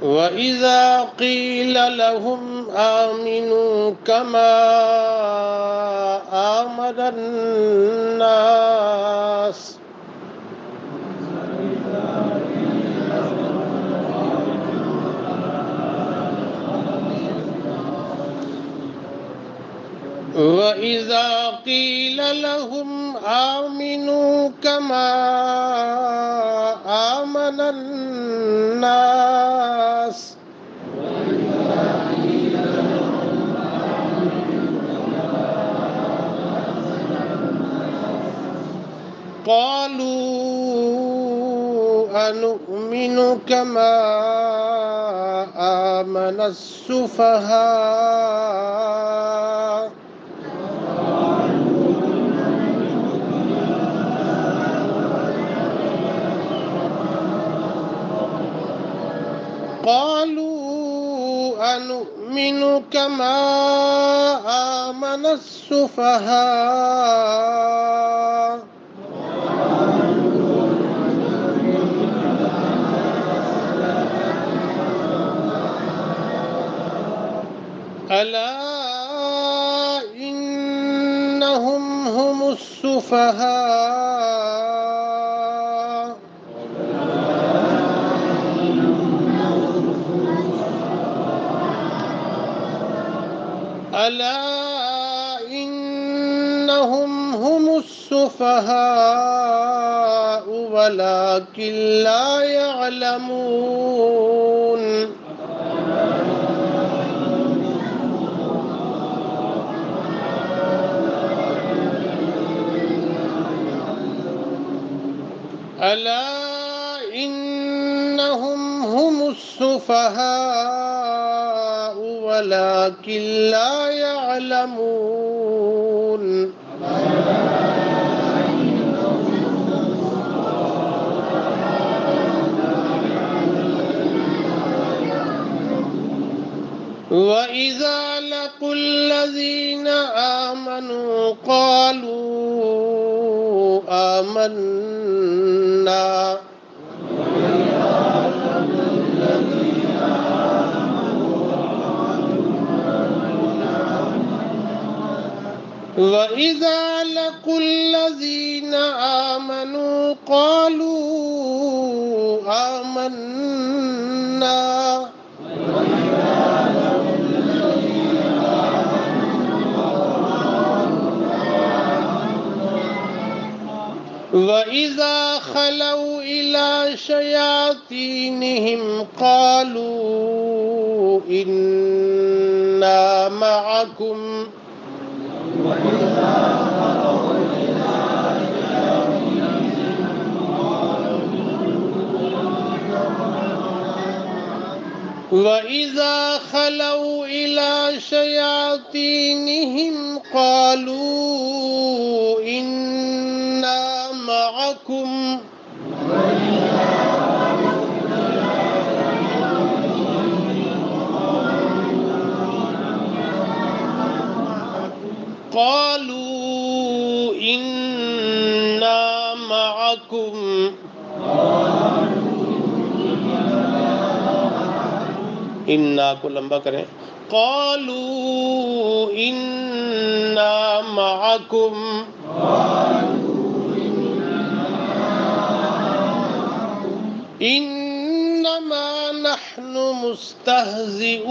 وَإِذَا قِيلَ لَهُمْ آمِنُوا كَمَا آمَنَ النَّاسُ وَإِذَا قِيلَ لَهُمْ آمِنُوا كَمَا آمَنَ النَّاسُ قالوا أنؤمن كما آمن السفهاء قالوا أنؤمن كما آمن السفهاء ألا إنهم هم السفهاء ألا إنهم هم السفهاء ولكن لا يعلمون ألا إنهم هم السفهاء ولكن لا يعلمون وَإِذَا لَقُوا الَّذِينَ آمَنُوا قَالُوا آمَنَّا وَإِذَا لَقُوا الَّذِينَ آمَنُوا قَالُوا آمَنَّا وَإِذَا خَلَوْا إِلَى شَيَاطِينِهِمْ قَالُوا إِنَّا مَعَكُمْ وَإِذَا خَلَوْا إِلَى شَيَاطِينِهِمْ قَالُوا إِنَّا مَعَكُمْ قالوا إِنَّا مَعَكُمْ اِنَّا کو لمبا کریں قالوا إِنَّا مَعَكُمْ إِنَّمَا نَحْنُ مُسْتَهْزِئُونَ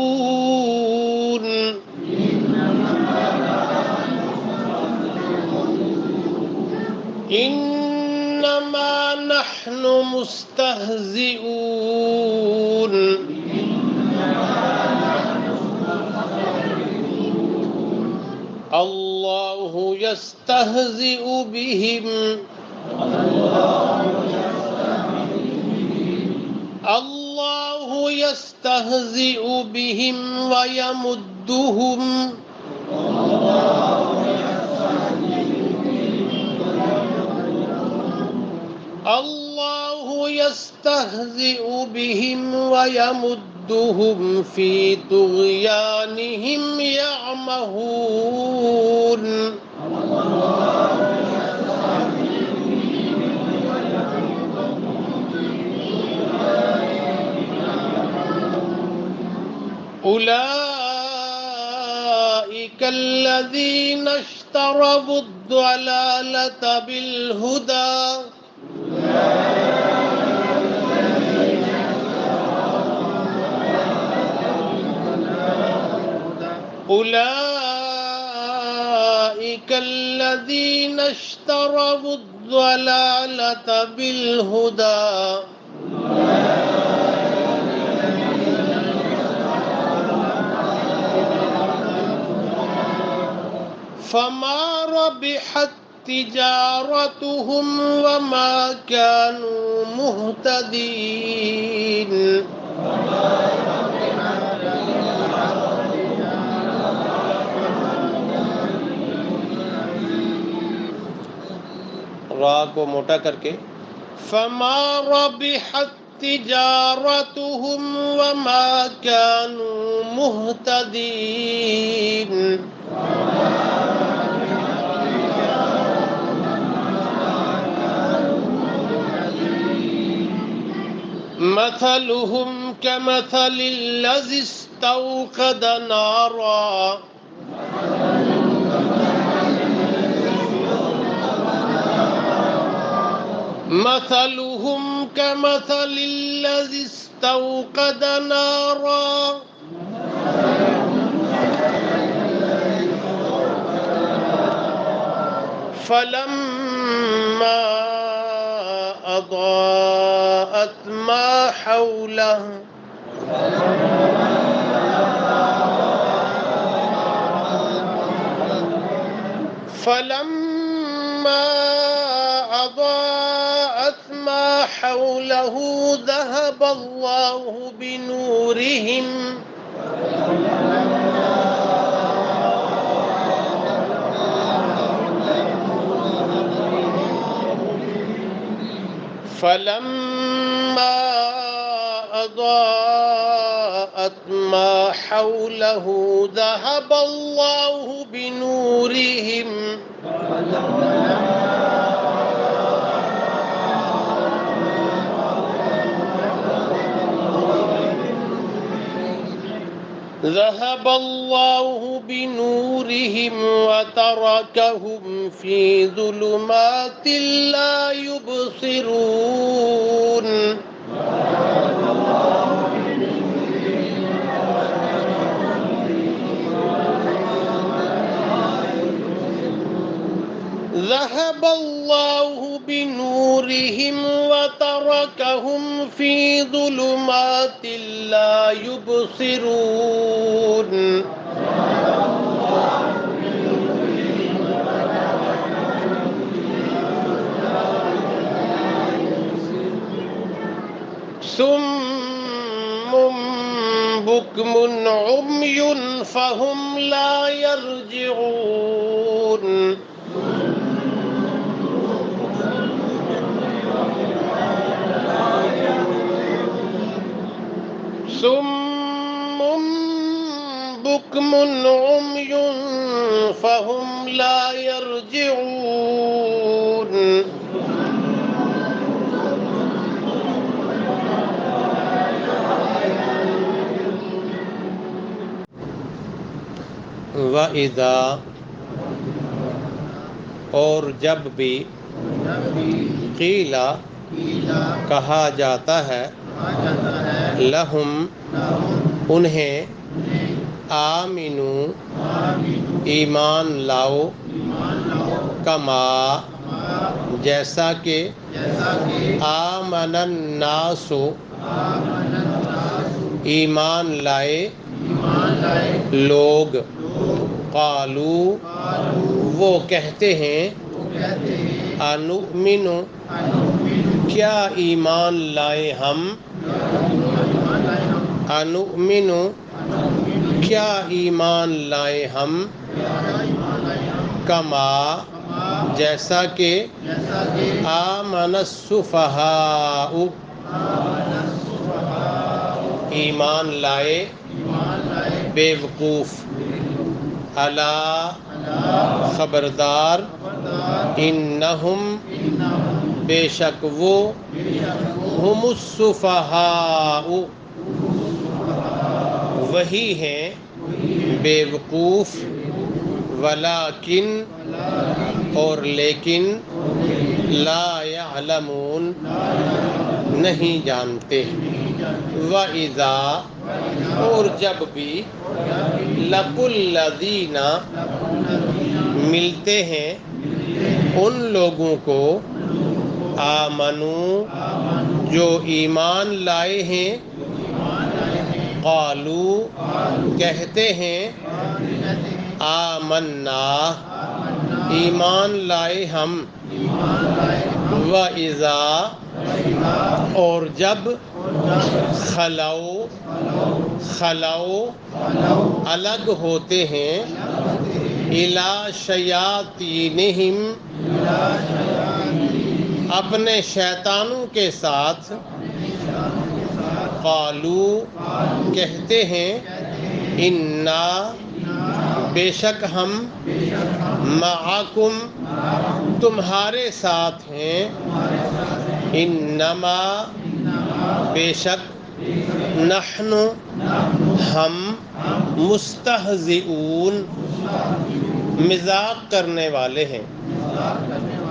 إِنَّمَا نَحْنُ مُسْتَهْزِئُونَ اللہ یستہزئ بہم اللہ یستہزئ بہم ویمدہم اللہ یستہزئ بہم ویمدہم فی طغیانہم یعمہون أولئك الذين اشتروا الضلالة بالهدى أولئك الذين اشتروا الضلالة بالهدى فما ربحت تجارتهم وما كانوا مهتدين را کو موٹا کر کے فما ربحت تجارتهم وما كانوا مهتدين مثلهم كمثل الذي استوقد نارا مثلهم كمثل الذي استوقد نارا فلما أضاءت ما حوله ذهب الله بنورهم فلما أضاءت ما حوله ذهب الله بنورهم ذهب الله بنورهم وتركهم في ظلمات لا يبصرون ذهب الله بنورهم وتركهم في ظلمات لا يبصرون صم بكم عمي فهم لا يرجعون صم بكم عمي فهم لا يرجعون وَإِذَا اور جب بھی قیلا کہا جاتا ہے لہم انہیں آمنو ایمان لاؤ کما جیسا کہ آمن الناس ایمان لائے لوگ قالو وہ کہتے ہیں انؤمن کیا ایمان لائے ہم انؤمن کیا ایمان لائے ہم کما جیسا کہ آمن السفہاء ایمان لائے بے وقوف الا خبردار انہم بے شک وہ ہم السفہاء وہی ہیں بے وقوف، ولیکن اور لیکن، لا یعلمون نہیں جانتے، وَإِذَا اور جب بھی، لَقُوا الَّذِينَ ملتے ہیں ان لوگوں کو، آمنو جو ایمان لائے ہیں، قالوا کہتے ہیں، آمنا ایمان لائے ہم، وَإِذَا اور جب، خلو الگ ہوتے ہیں، اِلیٰ شیاطینہم اپنے شیطانوں کے ساتھ، قالوا کہتے ہیں، انا بے شک ہم، معکم تمہارے ساتھ ہیں، انما بے شک، نحن ہم، مستہزئون مذاق کرنے والے ہیں،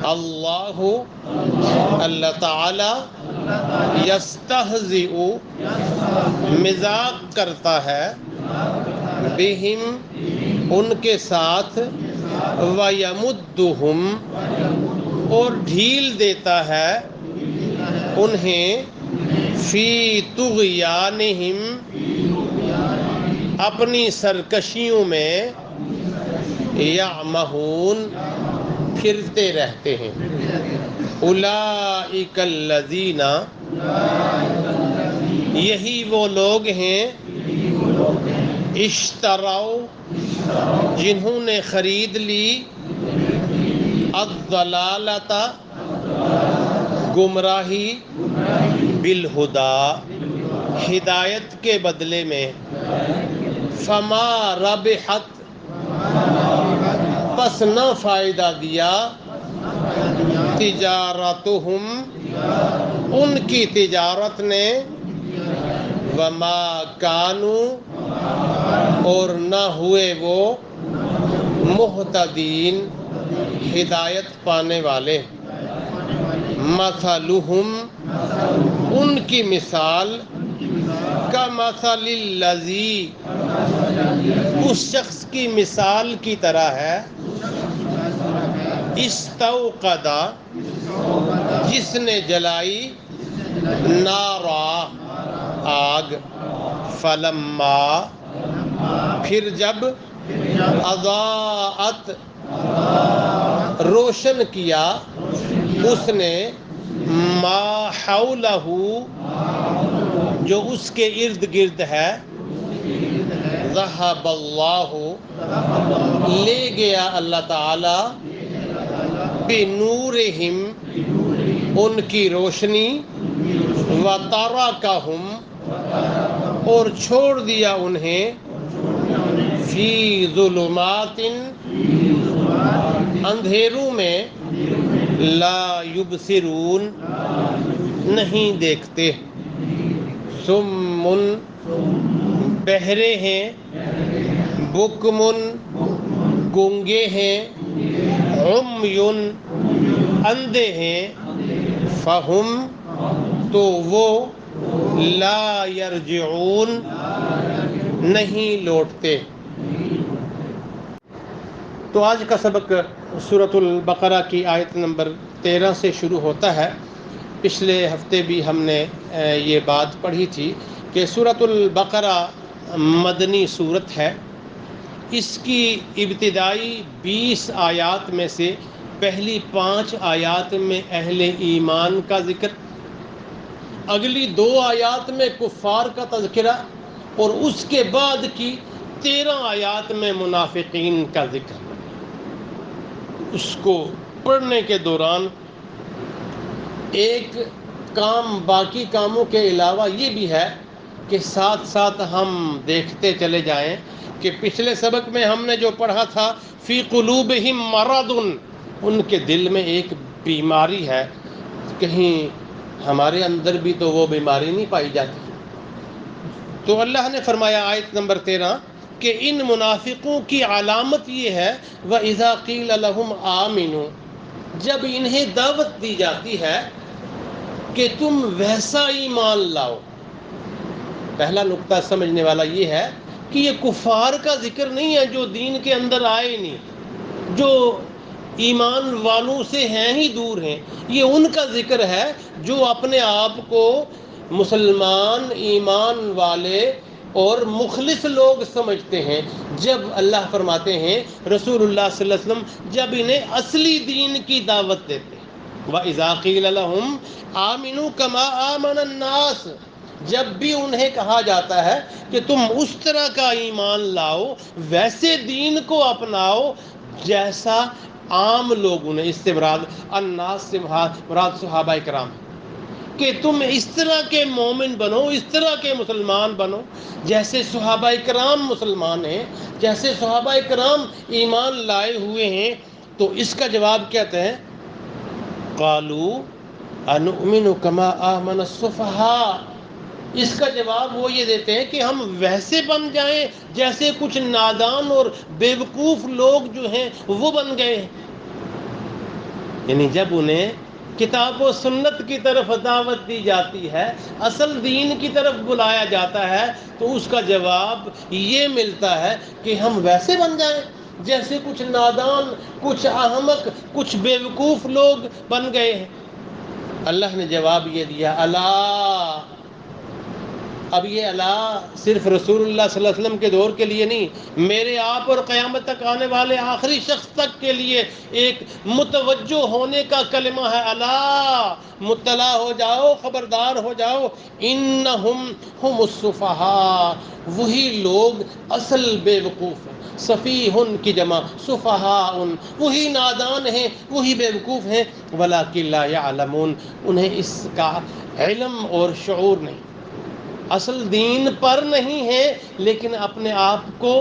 اللہ تعالی، یستہزئ مذاق کرتا ہے، بہم ان کے ساتھ، ویمدہم اور ڈھیل دیتا ہے انہیں، فی طغیانہم اپنی سرکشیوں میں، یعمہون پھرتے رہتے ہیں، اولئک الذین یہی وہ لوگ ہیں، اشتروا جنہوں نے خرید لی، الضلالۃ گمراہی، بالہدی ہدایت کے بدلے میں، فما ربحت پس نہ فائدہ دیا، تجارتہم ان کی تجارت نے، وما کانوا اور نہ ہوئے وہ، مہتدین ہدایت پانے والے، مثلہم ان کی مثال، کمثل الذی اس شخص کی مثال کی طرح ہے، استوقد جس نے جلائی، نارا آگ، فلما پھر جب، اضاءت روشن کیا اس نے، ما حولہ جو اس کے ارد گرد ہے، ذہب اللہ لے گیا اللہ تعالی، بنورہم ان کی روشنی، وترکہم اور چھوڑ دیا انہیں، فی ظلمات اندھیروں میں، لا یبصرون نہیں دیکھتے، صم بہرے ہیں، بکم گونگے ہیں، عمی اندھے ہیں، فہم تو وہ، لا یرجعون نہیں لوٹتے۔ تو آج کا سبق سورۃ البقرہ کی آیت نمبر 13 سے شروع ہوتا ہے۔ پچھلے ہفتے بھی ہم نے یہ بات پڑھی تھی کہ سورۃ البقرہ مدنی سورت ہے۔ اس کی ابتدائی 20 آیات میں سے پہلی 5 آیات میں اہل ایمان کا ذکر، اگلی 2 آیات میں کفار کا تذکرہ، اور اس کے بعد کی 13 آیات میں منافقین کا ذکر۔ اس کو پڑھنے کے دوران ایک کام باقی کاموں کے علاوہ یہ بھی ہے کہ ساتھ ساتھ ہم دیکھتے چلے جائیں کہ پچھلے سبق میں ہم نے جو پڑھا تھا، فی قلوبہم مرض، ان کے دل میں ایک بیماری ہے، کہیں ہمارے اندر بھی تو وہ بیماری نہیں پائی جاتی؟ تو اللہ نے فرمایا آیت نمبر 13 کہ ان منافقوں کی علامت یہ ہے وَإِذَا قِيلَ لَهُمْ آمِنُوا، جب انہیں دعوت دی جاتی ہے کہ تم ویسا ایمان لاؤ. پہلا نقطہ سمجھنے والا یہ ہے کہ یہ کفار کا ذکر نہیں ہے جو دین کے اندر آئے نہیں، جو ایمان والوں سے ہیں ہی دور ہیں. یہ ان کا ذکر ہے جو اپنے آپ کو مسلمان، ایمان والے اور مخلص لوگ سمجھتے ہیں. جب اللہ فرماتے ہیں رسول اللہ صلی اللہ علیہ وسلم جب انہیں اصلی دین کی دعوت دیتے ہیں، وَإِذَا قِيلَ لَهُمْ آمِنُوا كَمَا آمَنَ النَّاسُ، جب بھی انہیں کہا جاتا ہے کہ تم اس طرح کا ایمان لاؤ، ویسے دین کو اپناؤ جیسا عام لوگوں نے. اس سے مراد الناس سے مراد صحابہ کرام، کہ تم اس طرح کے مومن بنو، اس طرح کے مسلمان بنو جیسے صحابہ کرام مسلمان ہیں، جیسے صحابہ کرام ایمان لائے ہوئے ہیں. تو اس کا جواب کہتے ہیں قالوا انؤمن كما آمن السفهاء، اس کا جواب وہ یہ دیتے ہیں کہ ہم ویسے بن جائیں جیسے کچھ نادان اور بیوقوف لوگ جو ہیں وہ بن گئے ہیں. یعنی جب انہیں کتاب و سنت کی طرف دعوت دی جاتی ہے، اصل دین کی طرف بلایا جاتا ہے، تو اس کا جواب یہ ملتا ہے کہ ہم ویسے بن جائیں جیسے کچھ نادان، کچھ احمق، کچھ بیوقوف لوگ بن گئے ہیں. اللہ نے جواب یہ دیا الا. اب یہ الا صرف رسول اللہ صلی اللہ علیہ وسلم کے دور کے لیے نہیں، میرے آپ اور قیامت تک آنے والے آخری شخص تک کے لیے ایک متوجہ ہونے کا کلمہ ہے. الا، مطلع ہو جاؤ، خبردار ہو جاؤ. انہم ہم السفہاء، وہی لوگ اصل بے وقوف ہیں. سفیہن کی جمع سفہاء، وہی نادان ہیں، وہی بے وقوف ہیں. ولکن لا یعلمون، انہیں اس کا علم اور شعور نہیں. اصل دین پر نہیں ہے لیکن اپنے آپ کو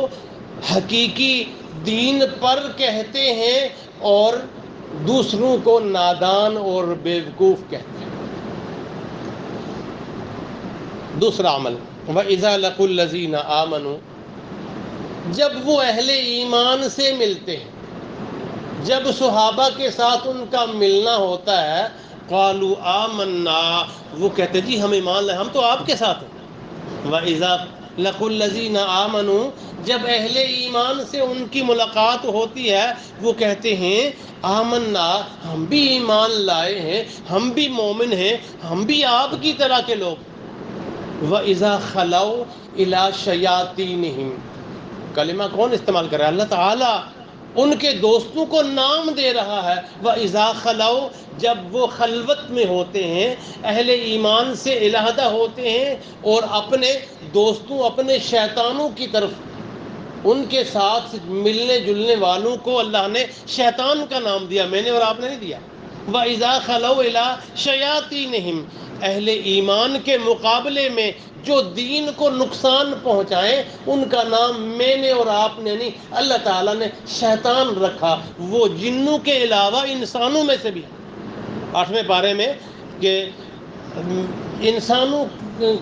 حقیقی دین پر کہتے ہیں اور دوسروں کو نادان اور بیوقوف کہتے ہیں. دوسرا عمل وَإِذَا لَقُوا الَّذِينَ آمَنُوا، جب وہ اہل ایمان سے ملتے ہیں، جب صحابہ کے ساتھ ان کا ملنا ہوتا ہے، قالوا آمنا، وہ کہتے جی ہم ایمان لائے، ہم تو آپ کے ساتھ ہیں. وَإِذَا لَقُوا الَّذِينَ آمَنُوا، جب اہل ایمان سے ان کی ملاقات ہوتی ہے وہ کہتے ہیں آمنا، ہم بھی ایمان لائے ہیں، ہم بھی مومن ہیں، ہم بھی آپ کی طرح کے لوگ. وَإِذَا خَلَوْا إِلَىٰ شَيَاطِینِهِمْ، کلمہ کون استعمال کر رہا ہے؟ اللہ تعالیٰ ان کے دوستوں کو نام دے رہا ہے. وَإِذَا خَلَوْا، جب وہ خلوت میں ہوتے ہیں، اہل ایمان سے علیحدہ ہوتے ہیں اور اپنے دوستوں، اپنے شیطانوں کی طرف، ان کے ساتھ ملنے جلنے والوں کو اللہ نے شیطان کا نام دیا، میں نے اور آپ نے نہیں دیا. وَإِذَا خَلَوْا إِلَىٰ شَيَاطِینِهِمْ، اہل ایمان کے مقابلے میں جو دین کو نقصان پہنچائیں ان کا نام میں نے اور آپ نے نہیں، اللہ تعالیٰ نے شیطان رکھا. وہ جنوں کے علاوہ انسانوں میں سے بھی 8ویں پارے میں کہ انسانوں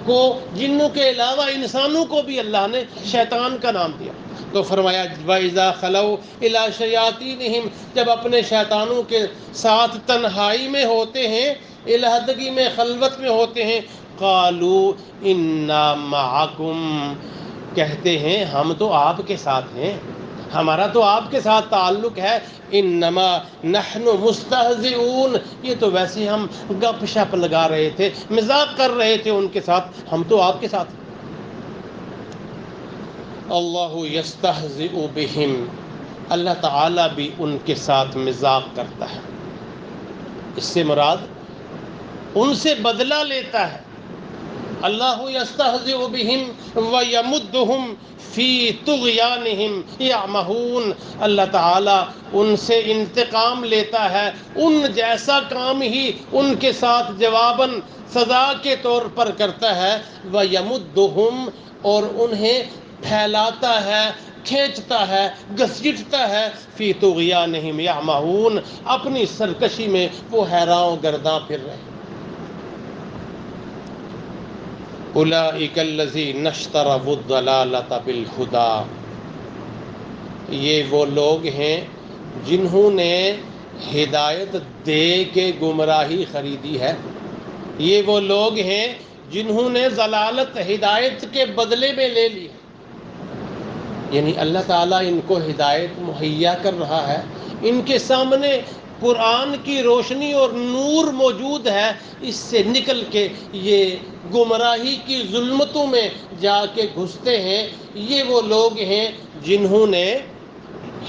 کو، جنوں کے علاوہ انسانوں کو بھی اللہ نے شیطان کا نام دیا. تو فرمایا وَإِذَا خَلَوْا إِلَىٰ شَيَاطِینِهِمْ، جب اپنے شیطانوں کے ساتھ تنہائی میں ہوتے ہیں، علیحدگی میں، خلوت میں ہوتے ہیں، قالوا انا معکم، کہتے ہیں ہم تو آپ کے ساتھ ہیں، ہمارا تو آپ کے ساتھ تعلق ہے. انما نحن مستہزئون، یہ تو ویسے ہم گپ شپ لگا رہے تھے، مذاق کر رہے تھے ان کے ساتھ، ہم تو آپ کے ساتھ ہیں. اللہ یستہزئ بہم، اللہ تعالیٰ بھی ان کے ساتھ مذاق کرتا ہے. اس سے مراد ان سے بدلہ لیتا ہے. اللہ یستہزئ بہم ویمدہم فی طغیانہم یعمہون، اللہ تعالیٰ ان سے انتقام لیتا ہے، ان جیسا کام ہی ان کے ساتھ جواباً سزا کے طور پر کرتا ہے. ویمدہم، اور انہیں پھیلاتا ہے، کھینچتا ہے، گھسیٹتا ہے، فی طغیانہم یعمہون، اپنی سرکشی میں وہ حیراں و گرداں پھر رہے. اولئک الذین اشتروا الضلالۃ بالہدی، یہ وہ لوگ ہیں جنہوں نے ہدایت دے کے گمراہی خریدی ہے، یہ وہ لوگ ہیں جنہوں نے ضلالت ہدایت کے بدلے میں لے لی، یعنی اللہ تعالیٰ ان کو ہدایت مہیا کر رہا ہے، ان کے سامنے قرآن کی روشنی اور نور موجود ہے، اس سے نکل کے یہ گمراہی کی ظلمتوں میں جا کے گھستے ہیں۔ یہ وہ لوگ ہیں جنہوں نے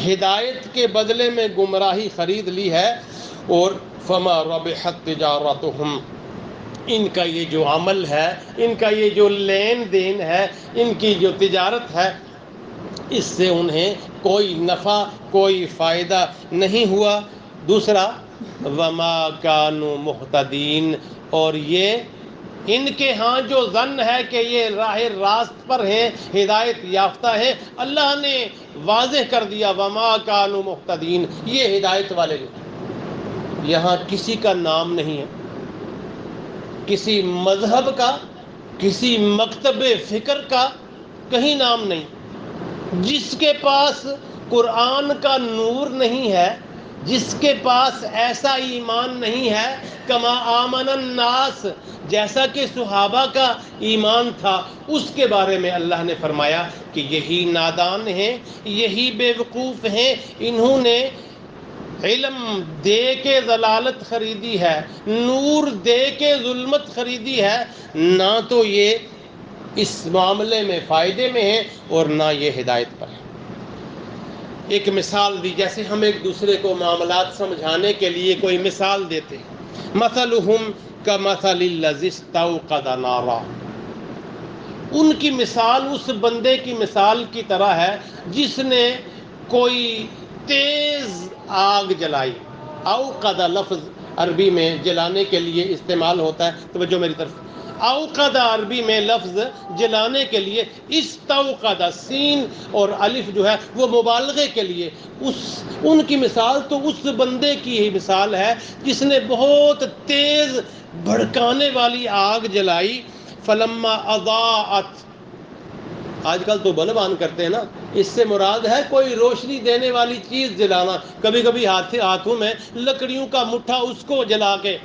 ہدایت کے بدلے میں گمراہی خرید لی ہے، اور فما ربحت تجارتہم، ان کا یہ جو عمل ہے، ان کا یہ جو لین دین ہے، ان کی جو تجارت ہے، اس سے انہیں کوئی نفع کوئی فائدہ نہیں ہوا۔ دوسرا وما کانوا مہتدین، اور یہ ان کے ہاں جو ظن ہے کہ یہ راہ راست پر ہیں، ہدایت یافتہ ہیں، اللہ نے واضح کر دیا وما کانوا مہتدین، یہ ہدایت والے نہیں۔ یہاں کسی کا نام نہیں ہے، کسی مذہب کا، کسی مکتب فکر کا کہیں نام نہیں۔ جس کے پاس قرآن کا نور نہیں ہے، جس کے پاس ایسا ایمان نہیں ہے کما آمن الناس، جیسا کہ صحابہ کا ایمان تھا، اس کے بارے میں اللہ نے فرمایا کہ یہی نادان ہیں، یہی بے وقوف ہیں، انہوں نے علم دے کے ضلالت خریدی ہے، نور دے کے ظلمت خریدی ہے، نہ تو یہ اس معاملے میں فائدے میں ہیں اور نہ یہ ہدایت پر ہے۔ ایک مثال دی، جیسے ہم ایک دوسرے کو معاملات سمجھانے کے لیے کوئی مثال دیتے ہیں، مثلہم کمثل الذی استوقد نارا، ان کی مثال اس بندے کی مثال کی طرح ہے جس نے کوئی تیز آگ جلائی۔ اوقد لفظ عربی میں جلانے کے لیے استعمال ہوتا ہے، توجہ میری طرف۔ اوقد عربی میں لفظ جلانے کے لیے، استوقد سین اور الف جو ہے وہ مبالغے کے لیے، ان کی مثال تو اس بندے کی ہی مثال ہے جس نے بہت تیز بھڑکانے والی آگ جلائی۔ فلما اضاءت، آج کل تو بلب آن کرتے ہیں نا، اس سے مراد ہے کوئی روشنی دینے والی چیز جلانا، کبھی کبھی ہاتھوں میں لکڑیوں کا مٹھا اس کو جلا کے،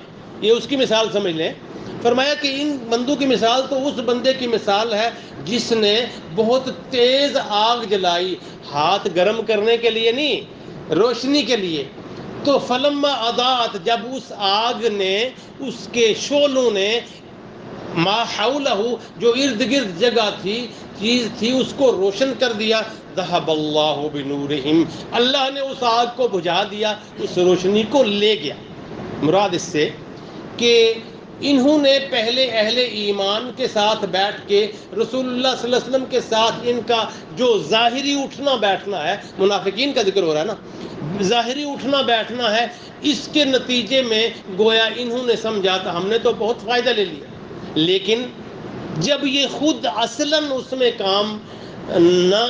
یہ اس کی مثال سمجھ لیں۔ فرمایا کہ ان بندوں کی مثال تو اس بندے کی مثال ہے جس نے بہت تیز آگ جلائی، ہاتھ گرم کرنے کے لیے نہیں، روشنی کے لیے۔ تو فلما اضاءت، جب اس آگ نے، اس کے شعلوں نے ما حولہ، جو ارد گرد جگہ تھی، چیز تھی، اس کو روشن کر دیا، ذہب اللہ بنورہم، اللہ نے اس آگ کو بجھا دیا، اس روشنی کو لے گیا۔ مراد اس سے کہ انہوں نے پہلے اہل ایمان کے ساتھ بیٹھ کے رسول اللہ صلی اللہ علیہ وسلم کے ساتھ ان کا جو ظاہری اٹھنا بیٹھنا ہے، منافقین کا ذکر ہو رہا ہے نا، ظاہری اٹھنا بیٹھنا ہے، اس کے نتیجے میں گویا انہوں نے سمجھا تھا ہم نے تو بہت فائدہ لے لیا، لیکن جب یہ خود اصلاً اس میں کام نہ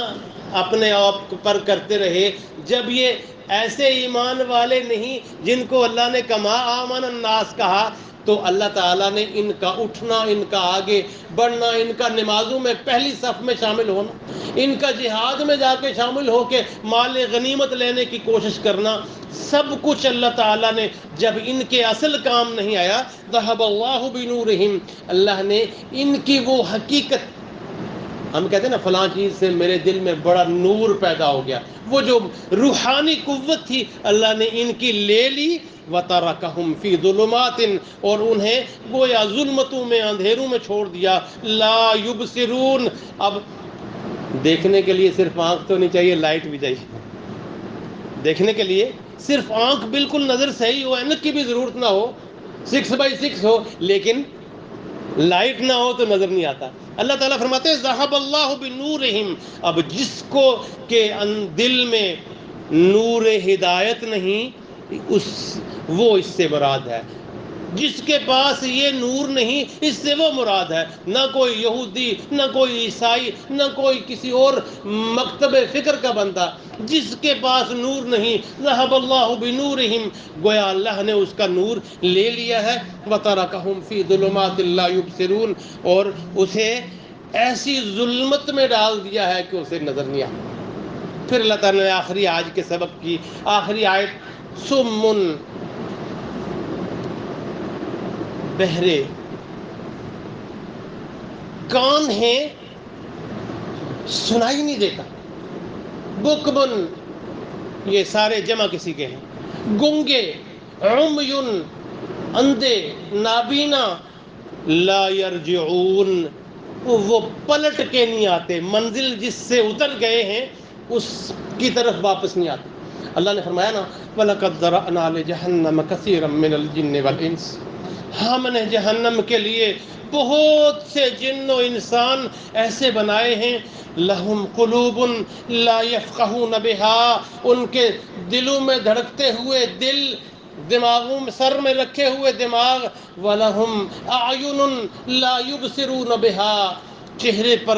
اپنے آپ پر کرتے رہے، جب یہ ایسے ایمان والے نہیں جن کو اللہ نے کما آمن الناس کہا، تو اللہ تعالیٰ نے ان کا اٹھنا، ان کا آگے بڑھنا، ان کا نمازوں میں پہلی صف میں شامل ہونا، ان کا جہاد میں جا کے شامل ہو کے مال غنیمت لینے کی کوشش کرنا، سب کچھ اللہ تعالیٰ نے، جب ان کے اصل کام نہیں آیا، ذہب اللہ بنورہم، اللہ نے ان کی وہ حقیقت، ہم کہتے ہیں نا فلاں چیز سے میرے دل میں بڑا نور پیدا ہو گیا، وہ جو روحانی قوت تھی اللہ نے ان کی لے لی، وَتَرَكَهُمْ فِي ظُلُمَاتٍ، اور انہیں گویا ظلمتوں میں، اندھیروں میں چھوڑ دیا، لا يُبْصِرُونَ، اب دیکھنے کے لیے صرف آنکھ تو نہیں چاہیے، لائٹ بھی چاہیے، دیکھنے کے لیے صرف آنکھ بالکل نظر صحیح ہو، اینک کی بھی ضرورت نہ ہو، 6x6 ہو، لیکن لائٹ نہ ہو تو نظر نہیں آتا۔ اللہ تعالیٰ فرماتے ہیں ذہب اللہ بنورہم، اب جس کو کہ دل میں نور ہدایت نہیں، وہ اس سے مراد ہے۔ جس کے پاس یہ نور نہیں، اس سے وہ مراد ہے، نہ کوئی یہودی، نہ کوئی عیسائی، نہ کوئی کسی اور مکتب فکر کا بندہ، جس کے پاس نور نہیں، ذہب اللہ بنورہم، گویا اللہ نے اس کا نور لے لیا ہے، وترکہم فی ظلمات لا یبصرون، اور اسے ایسی ظلمت میں ڈال دیا ہے کہ اسے نظر نہیں آتا۔ پھر اللہ تعالیٰ نے آخری آج کے سبق کی آخری آیت، سمن، بہرے، کان ہیں سنائی نہیں دیتا، بکمن، یہ سارے جمع کسی کے ہیں، گنگے، عمیٌ، اندھے، نابینا، لا یرجعون، وہ پلٹ کے نہیں آتے، منزل جس سے اتر گئے ہیں اس کی طرف واپس نہیں آتے۔ اللہ نے فرمایا نا، وَلَقَدْ ذَرَأْنَا لِجَهَنَّمَ كَثِيرًا مِّنَ الْجِنِّ وَالْإِنسِ، ہم نے جہنم کے لیے بہت سے جن و انسان ایسے بنائے ہیں، لہم قلوب لا یفقہون بہا، ان کے دلوں میں دھڑکتے ہوئے دل، دماغوں میں، سر میں رکھے ہوئے دماغ، وَلَهُمْ أَعْيُنٌ لَا يُبْصِرُونَ بِهَا، چہرے پر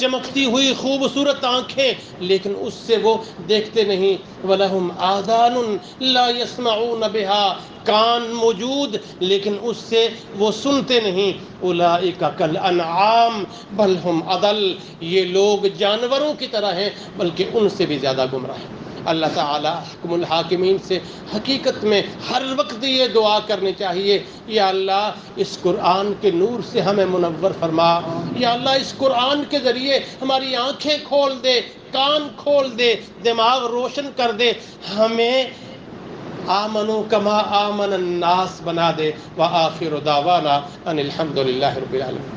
چمکتی ہوئی خوبصورت آنکھیں لیکن اس سے وہ دیکھتے نہیں، وَلَهُمْ آذَانٌ لَا يَسْمَعُونَ بِهَا، کان موجود لیکن اس سے وہ سنتے نہیں، اولئک کالانعام بل ہم اضل، یہ لوگ جانوروں کی طرح ہیں بلکہ ان سے بھی زیادہ گمراہ ہیں۔ اللہ تعالی حکم الحاکمین سے حقیقت میں ہر وقت یہ دعا کرنی چاہیے، یا اللہ اس قرآن کے نور سے ہمیں منور فرما، یا اللہ اس قرآن کے ذریعے ہماری آنکھیں کھول دے، کان کھول دے، دماغ روشن کر دے، ہمیں آمنوا کما آمن الناس بنا دے۔ وآخر دعوانا ان الحمد للہ رب العالمین۔